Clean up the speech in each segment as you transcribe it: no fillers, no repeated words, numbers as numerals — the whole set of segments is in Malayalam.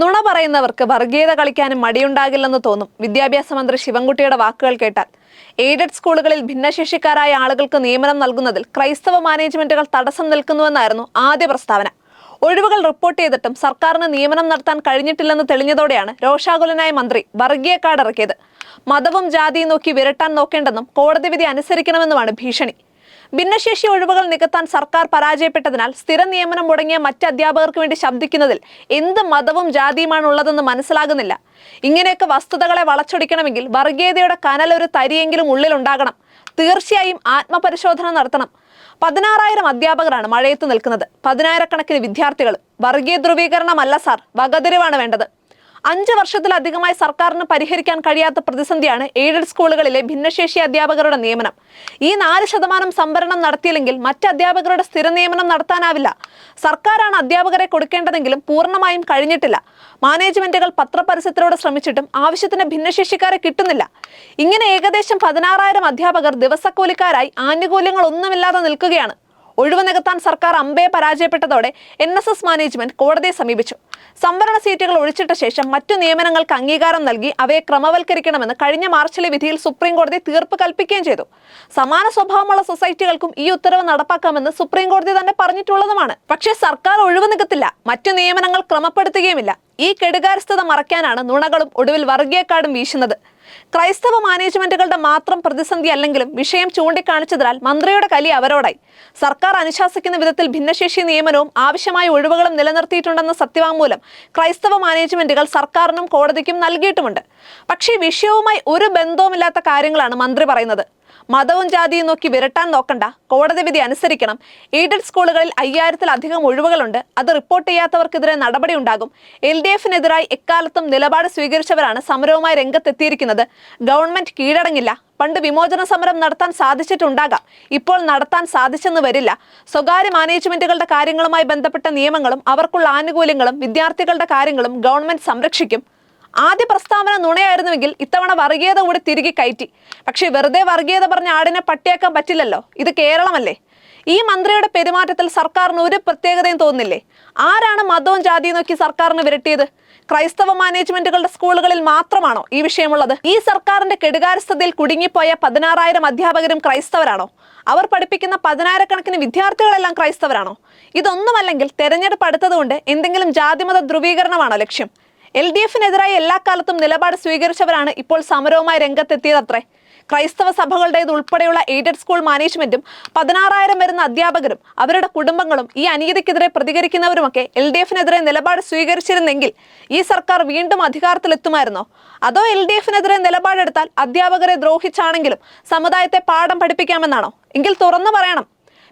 നുണ പറയുന്നവർക്ക് വർഗീയത കളിക്കാനും മടിയുണ്ടാകില്ലെന്ന് തോന്നും വിദ്യാഭ്യാസ മന്ത്രി ശിവൻകുട്ടിയുടെ വാക്കുകൾ കേട്ടാൽ. എയ്ഡഡ് സ്കൂളുകളിൽ ഭിന്നശേഷിക്കാരായ ആളുകൾക്ക് നിയമനം നൽകുന്നതിൽ ക്രൈസ്തവ മാനേജ്മെന്റുകൾ തടസ്സം നിൽക്കുന്നുവെന്നായിരുന്നു ആദ്യ പ്രസ്താവന. ഒഴിവുകൾ റിപ്പോർട്ട് ചെയ്തിട്ടും സർക്കാരിന് നിയമനം നടത്താൻ കഴിഞ്ഞിട്ടില്ലെന്ന് തെളിഞ്ഞതോടെയാണ് രോഷാകുലനായ മന്ത്രി വർഗീയ കാർഡ് ഇറക്കിയത്. മതവും ജാതിയും നോക്കി വിരട്ടാൻ നോക്കേണ്ടെന്നും കോടതി വിധി അനുസരിക്കണമെന്നുമാണ് ഭീഷണി. ഭിന്നശേഷി ഒഴിവുകൾ നികത്താൻ സർക്കാർ പരാജയപ്പെട്ടതിനാൽ സ്ഥിര നിയമനം മുടങ്ങിയ മറ്റ് അധ്യാപകർക്ക് വേണ്ടി ശബ്ദിക്കുന്നതിൽ എന്ത് മതവും ജാതിയുമാണ് ഉള്ളതെന്ന് മനസ്സിലാകുന്നില്ല. ഇങ്ങനെയൊക്കെ വസ്തുതകളെ വളച്ചൊടിക്കണമെങ്കിൽ വർഗീയതയുടെ കനൽ ഒരു തരിയെങ്കിലും ഉള്ളിലുണ്ടാകണം. തീർച്ചയായും ആത്മപരിശോധന നടത്തണം. 16,000 അധ്യാപകരാണ് മഴയത്ത് നിൽക്കുന്നത്. 10,000-കണക്കിന് വിദ്യാർത്ഥികൾ. വർഗീയ ധ്രുവീകരണമല്ല സാർ, വകതിരിവാണ് വേണ്ടത്. 5 വർഷത്തിലധികമായി സർക്കാരിന് പരിഹരിക്കാൻ കഴിയാത്ത പ്രതിസന്ധിയാണ് എയ്ഡഡ് സ്കൂളുകളിലെ ഭിന്നശേഷി അധ്യാപകരുടെ നിയമനം. ഈ 4% സംവരണം നടത്തിയില്ലെങ്കിൽ മറ്റ് അധ്യാപകരുടെ സ്ഥിര നിയമനം നടത്താനാവില്ല. സർക്കാരാണ് അധ്യാപകരെ കൊടുക്കേണ്ടതെങ്കിലും പൂർണ്ണമായും കഴിഞ്ഞിട്ടില്ല. മാനേജ്മെന്റുകൾ പത്രപരസ്യത്തിലൂടെ ശ്രമിച്ചിട്ടും ആവശ്യത്തിന് ഭിന്നശേഷിക്കാരെ കിട്ടുന്നില്ല. ഇങ്ങനെ ഏകദേശം 16,000 അധ്യാപകർ ദിവസക്കൂലിക്കാരായി ആനുകൂല്യങ്ങളൊന്നുമില്ലാതെ നിൽക്കുകയാണ്. ഒഴിവ് നികത്താൻ സർക്കാർ പരാജയപ്പെട്ടതോടെ NSS മാനേജ്മെന്റ് കോടതിയെ സമീപിച്ചു. സംവരണ സീറ്റുകൾ ഒഴിച്ചിട്ട ശേഷം മറ്റു നിയമനങ്ങൾക്ക് അംഗീകാരം നൽകി അവയെ ക്രമവൽക്കരിക്കണമെന്ന് കഴിഞ്ഞ മാർച്ചിലെ വിധിയിൽ സുപ്രീം കോടതി തീർപ്പ് കൽപ്പിക്കുകയും ചെയ്തു. സമാന സ്വഭാവമുള്ള സൊസൈറ്റികൾക്കും ഈ ഉത്തരവ് നടപ്പാക്കാമെന്ന് സുപ്രീം കോടതി തന്നെ പറഞ്ഞിട്ടുള്ളതുമാണ്. പക്ഷേ സർക്കാർ ഒഴിവ് നികത്തില്ല, മറ്റു നിയമനങ്ങൾ ക്രമപ്പെടുത്തുകയുമില്ല. ഈ കെടുകാര്യസ്ഥത മറയ്ക്കാനാണ് നുണകളും ഒടുവിൽ വർഗീയ കാർഡും വീശുന്നത്. ക്രൈസ്തവ മാനേജ്മെന്റുകളുടെ മാത്രം പ്രതിസന്ധി അല്ലെങ്കിലും വിഷയം ചൂണ്ടിക്കാണിച്ചതിനാൽ മന്ത്രിയുടെ കലി അവരോടായി. സർക്കാർ അനുശാസിക്കുന്ന വിധത്തിൽ ഭിന്നശേഷി നിയമനവും ആവശ്യമായ ഒഴിവുകളും നിലനിർത്തിയിട്ടുണ്ടെന്ന സത്യവാങ്മൂലം ക്രൈസ്തവ മാനേജ്മെന്റുകൾ സർക്കാരിനും കോടതിക്കും നൽകിയിട്ടുമുണ്ട്. പക്ഷേ വിഷയവുമായി ഒരു ബന്ധവുമില്ലാത്ത കാര്യങ്ങളാണ് മന്ത്രി പറയുന്നത്. മതവും ജാതിയും നോക്കി വിരട്ടാൻ നോക്കണ്ട, കോടതി വിധി അനുസരിക്കണം. എയ്ഡഡ് സ്കൂളുകളിൽ 5,000-ലധികം ഒഴിവുകളുണ്ട്. അത് റിപ്പോർട്ട് ചെയ്യാത്തവർക്കെതിരെ നടപടി ഉണ്ടാകും. LDF-നെതിരായി എക്കാലത്തും നിലപാട് സ്വീകരിച്ചവരാണ് സമരവുമായി രംഗത്തെത്തിയിരിക്കുന്നത്. ഗവൺമെന്റ് കീഴടങ്ങില്ല. പണ്ട് വിമോചന സമരം നടത്താൻ സാധിച്ചിട്ടുണ്ടാകാം, ഇപ്പോൾ നടത്താൻ സാധിച്ചെന്ന് വരില്ല. സ്വകാര്യ മാനേജ്മെന്റുകളുടെ കാര്യങ്ങളുമായി ബന്ധപ്പെട്ട നിയമങ്ങളും അവർക്കുള്ള ആനുകൂല്യങ്ങളും വിദ്യാർത്ഥികളുടെ കാര്യങ്ങളും ഗവൺമെന്റ് സംരക്ഷിക്കും. ആദ്യ പ്രസ്താവന നുണയായിരുന്നുവെങ്കിൽ ഇത്തവണ വർഗീയത കൂടി തിരികെ കയറ്റി. പക്ഷേ വെറുതെ വർഗീയത പറഞ്ഞ ആടിനെ പട്ടിയാക്കാൻ പറ്റില്ലല്ലോ. ഇത് കേരളമല്ലേ? ഈ മന്ത്രിയുടെ പെരുമാറ്റത്തിൽ സർക്കാരിന് ഒരു പ്രത്യേകതയും തോന്നുന്നില്ലേ? ആരാണ് മതവും ജാതിയും നോക്കി സർക്കാരിന് വിരട്ടിയത്? ക്രൈസ്തവ മാനേജ്മെന്റുകളുടെ സ്കൂളുകളിൽ മാത്രമാണോ ഈ വിഷയമുള്ളത്? ഈ സർക്കാരിന്റെ കെടുകാര്യസ്ഥതയിൽ കുടുങ്ങിപ്പോയ 16,000 അധ്യാപകരും ക്രൈസ്തവരാണോ? അവർ പഠിപ്പിക്കുന്ന 10,000-കണക്കിന് വിദ്യാർത്ഥികളെല്ലാം ക്രൈസ്തവരാണോ? ഇതൊന്നുമല്ലെങ്കിൽ തെരഞ്ഞെടുപ്പ് അടുത്തതുകൊണ്ട് എന്തെങ്കിലും ജാതിമത ധ്രുവീകരണമാണോ ലക്ഷ്യം? LDF-നെതിരായി എല്ലാ കാലത്തും നിലപാട് സ്വീകരിച്ചവരാണ് ഇപ്പോൾ സമരവുമായി രംഗത്തെത്തിയതത്രേ. ക്രൈസ്തവ സഭകളുടേത് ഉൾപ്പെടെയുള്ള എയ്ഡഡ് സ്കൂൾ മാനേജ്മെന്റും 16,000 വരുന്ന അധ്യാപകരും അവരുടെ കുടുംബങ്ങളും ഈ അനീതിക്കെതിരെ പ്രതികരിക്കുന്നവരുമൊക്കെ LDF-നെതിരെ നിലപാട് സ്വീകരിച്ചിരുന്നെങ്കിൽ ഈ സർക്കാർ വീണ്ടും അധികാരത്തിലെത്തുമായിരുന്നോ? അതോ LDF-നെതിരെ നിലപാടെടുത്താൽ അധ്യാപകരെ ദ്രോഹിച്ചാണെങ്കിലും സമുദായത്തെ പാഠം പഠിപ്പിക്കാമെന്നാണോ? എങ്കിൽ തുറന്നു പറയണം.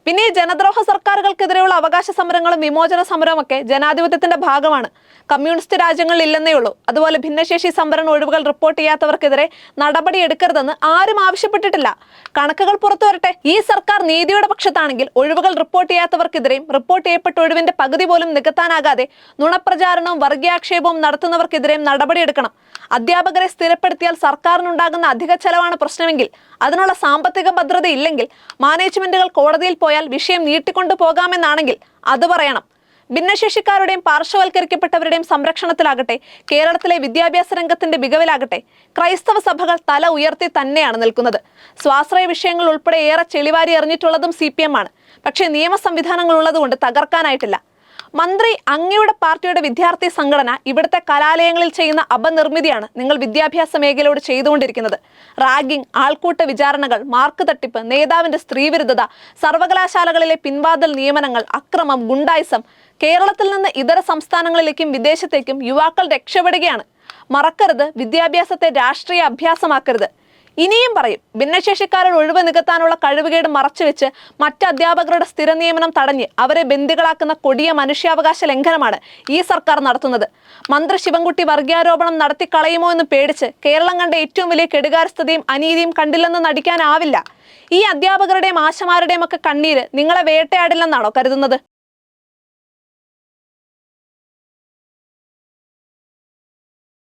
പിന്നെ ഈ ജനദ്രോഹ സർക്കാരുകൾക്കെതിരെയുള്ള അവകാശ സമരങ്ങളും വിമോചന സമരവും ഒക്കെ ജനാധിപത്യത്തിന്റെ ഭാഗമാണ്. കമ്മ്യൂണിസ്റ്റ് രാജ്യങ്ങളിൽ ഇല്ലെന്നേ ഉള്ളൂ. അതുപോലെ ഭിന്നശേഷി സംവരണ ഒഴിവുകൾ റിപ്പോർട്ട് ചെയ്യാത്തവർക്കെതിരെ നടപടി എടുക്കരുതെന്ന് ആരും ആവശ്യപ്പെട്ടിട്ടില്ല. കണക്കുകൾ പുറത്തു വരട്ടെ. ഈ സർക്കാർ നീതിയുടെ പക്ഷത്താണെങ്കിൽ ഒഴിവുകൾ റിപ്പോർട്ട് ചെയ്യാത്തവർക്കെതിരെയും റിപ്പോർട്ട് ചെയ്യപ്പെട്ട ഒഴിവിന്റെ പകുതി പോലും നികത്താനാകാതെ നുണപ്രചാരണവും വർഗീയാക്ഷേപവും നടത്തുന്നവർക്കെതിരെയും നടപടിയെടുക്കണം. അധ്യാപകരെ സ്ഥിരപ്പെടുത്തിയാൽ സർക്കാരിനുണ്ടാകുന്ന അധിക ചെലവാണ് പ്രശ്നമെങ്കിൽ അതിനുള്ള സാമ്പത്തിക ഭദ്രത ഇല്ലെങ്കിൽ മാനേജ്മെന്റുകൾ കോടതിയിൽ പോയാൽ വിഷയം നീട്ടിക്കൊണ്ടു പോകാമെന്നാണെങ്കിൽ അത് പറയണം. ഭിന്നശേഷിക്കാരുടെയും പാർശ്വവൽക്കരിക്കപ്പെട്ടവരുടെയും സംരക്ഷണത്തിലാകട്ടെ, കേരളത്തിലെ വിദ്യാഭ്യാസ രംഗത്തിന്റെ മികവിലാകട്ടെ ക്രൈസ്തവ സഭകൾ തല ഉയർത്തി തന്നെയാണ് നിൽക്കുന്നത്. സ്വാശ്രയ വിഷയങ്ങൾ ഉൾപ്പെടെ ഏറെ ചെളിവാരി എറിഞ്ഞിട്ടുള്ളതും CPM ആണ്. പക്ഷേ നിയമ സംവിധാനങ്ങൾ ഉള്ളതുകൊണ്ട് തകർക്കാനായിട്ടില്ല. മന്ത്രി, അങ്ങയുടെ പാർട്ടിയുടെ വിദ്യാർത്ഥി സംഘടന ഇവിടുത്തെ കലാലയങ്ങളിൽ ചെയ്യുന്ന അപനിർമ്മിതിയാണ് നിങ്ങൾ വിദ്യാഭ്യാസ മേഖലയോട് ചെയ്തുകൊണ്ടിരിക്കുന്നത്. റാഗിംഗ്, ആൾക്കൂട്ട വിചാരണകൾ, മാർക്ക് തട്ടിപ്പ്, നേതാവിന്റെ സ്ത്രീവിരുദ്ധത, സർവകലാശാലകളിലെ പിൻവാതിൽ നിയമനങ്ങൾ, അക്രമം, ഗുണ്ടായിസം. കേരളത്തിൽ നിന്ന് ഇതര സംസ്ഥാനങ്ങളിലേക്കും വിദേശത്തേക്കും യുവാക്കൾ രക്ഷപ്പെടുകയാണ്. മറക്കരുത്, വിദ്യാഭ്യാസത്തെ രാഷ്ട്രീയ അഭ്യാസമാക്കരുത്. ഇനിയും പറയും, ഭിന്നശേഷിക്കാരുടെ ഒഴിവ് നികത്താനുള്ള കഴിവുകേട് മറച്ചുവെച്ച് മറ്റ് അധ്യാപകരുടെ സ്ഥിര നിയമനം തടഞ്ഞ് അവരെ ബന്ദികളാക്കുന്ന കൊടിയ മനുഷ്യാവകാശ ലംഘനമാണ് ഈ സർക്കാർ നടത്തുന്നത്. മന്ത്രി ശിവൻകുട്ടി വർഗീയാരോപണം നടത്തിക്കളയുമോ എന്ന് പേടിച്ച് കേരളം കണ്ട ഏറ്റവും വലിയ കെടുകാര്യസ്ഥതയും അനീതിയും കണ്ടില്ലെന്ന് നടിക്കാനാവില്ല. ഈ അധ്യാപകരുടെയും ആശമാരുടെയും ഒക്കെ കണ്ണീര് നിങ്ങളെ വേട്ടയാടില്ലെന്നാണോ കരുതുന്നത്?